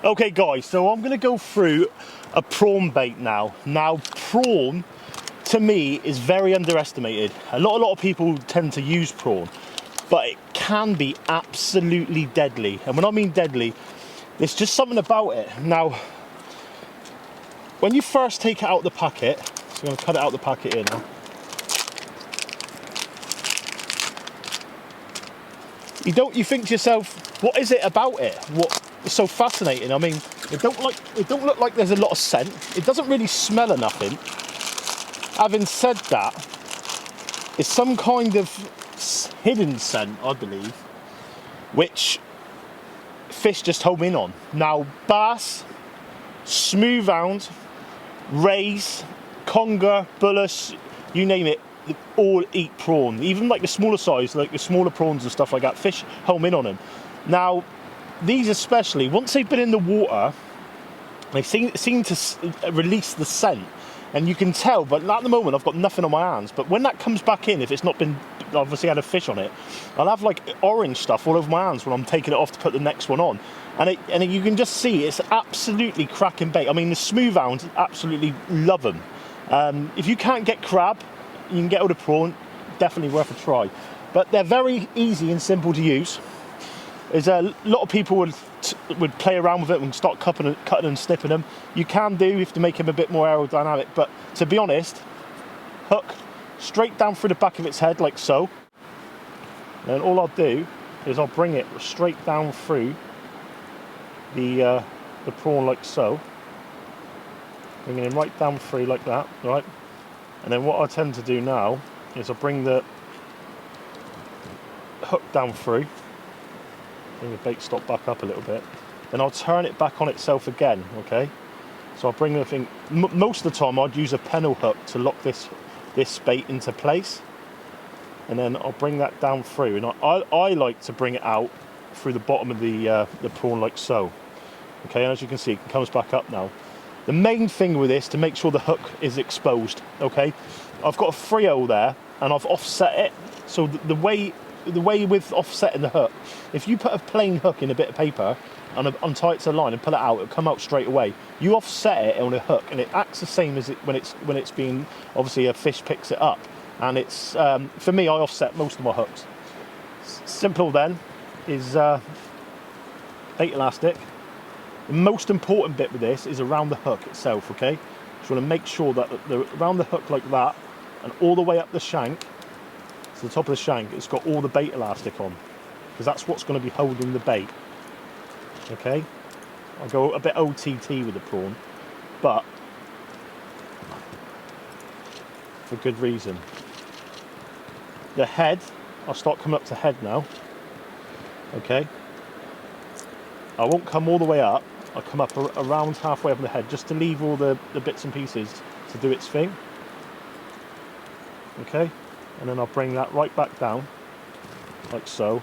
Okay guys, so I'm gonna go through a prawn bait now. Now prawn, to me, is very underestimated. A lot of people tend to use prawn, but it can be absolutely deadly. And when I mean deadly, there's just something about it. Now, when you first take it out of the packet, so I'm gonna cut it out of the packet here now. You think to yourself, what is it about it? What is so fascinating? I mean, it don't look like there's a lot of scent. It doesn't really smell of nothing. Having said that, it's some kind of hidden scent, I believe, which fish just home in on. Now, bass, smoothhound, rays, conger, bullets, you name it, they all eat prawn. Even like the smaller size, like the smaller prawns and stuff like that, fish home in on them. Now, these especially, once they've been in the water, they seem to release the scent. And you can tell, but at the moment I've got nothing on my hands. But when that comes back in, if it's not been obviously had a fish on it, I'll have like orange stuff all over my hands when I'm taking it off to put the next one on. And you can just see it's absolutely cracking bait. I mean, the smoothhounds absolutely love them. If you can't get crab, you can get hold of prawn. Definitely worth a try. But they're very easy and simple to use. There's a lot of people would play around with it and start cutting and snipping them. You can do if to make them a bit more aerodynamic, but to be honest, hook straight down through the back of its head like so. And all I'll do is I'll bring it straight down through the prawn like so. Bringing it right down through like that, right? And then what I tend to do now is I'll bring the hook down through. Bring the bait stop back up a little bit, then I'll turn it back on itself again. Okay, so I'll bring the thing. Most of the time I'd use a pennel hook to lock this bait into place, and then I'll bring that down through, and I like to bring it out through the bottom of the prawn like so. Okay, and as you can see, it comes back up now. The main thing with this, to make sure the hook is exposed. Okay, I've got a 3/0 there, and I've offset it, so the way with offsetting the hook, if you put a plain hook in a bit of paper and untie it to the line and pull it out, it'll come out straight away. You offset it on a hook and it acts the same as when it's being, obviously a fish picks it up. And it's, for me, I offset most of my hooks. Simple then is bait elastic. The most important bit with this is around the hook itself, okay? So you want to make sure that around the hook like that and all the way up the shank, to the top of the shank, it's got all the bait elastic on, because that's what's going to be holding the bait. Okay, I'll go a bit OTT with the prawn, but for good reason. The head, I'll start coming up to head now. Okay, I won't come all the way up, I'll come up around halfway up the head, just to leave all the bits and pieces to do its thing. Okay, and then I'll bring that right back down, like so.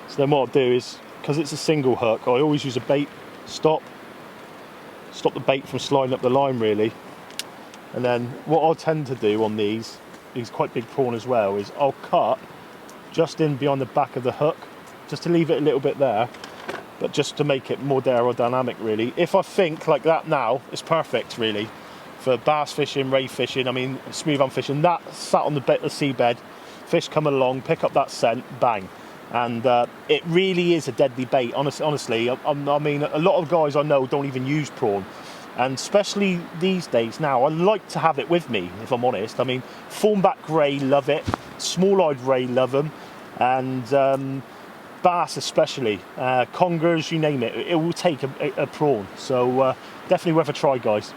So then what I'll do is, because it's a single hook, I always use a bait stop the bait from sliding up the line really. And then what I'll tend to do on these quite big prawn as well, is I'll cut just in behind the back of the hook, just to leave it a little bit there, but just to make it more aerodynamic really. If I think like that now, it's perfect really. For bass fishing, ray fishing, I mean, smoothhound fishing, that sat on the seabed, fish come along, pick up that scent, bang. And it really is a deadly bait, honestly. I mean, a lot of guys I know don't even use prawn. And especially these days now, I like to have it with me, if I'm honest. I mean, thornback ray, love it. Small-eyed ray, love them. And bass especially. Congers, you name it. It will take a prawn. So definitely worth a try, guys.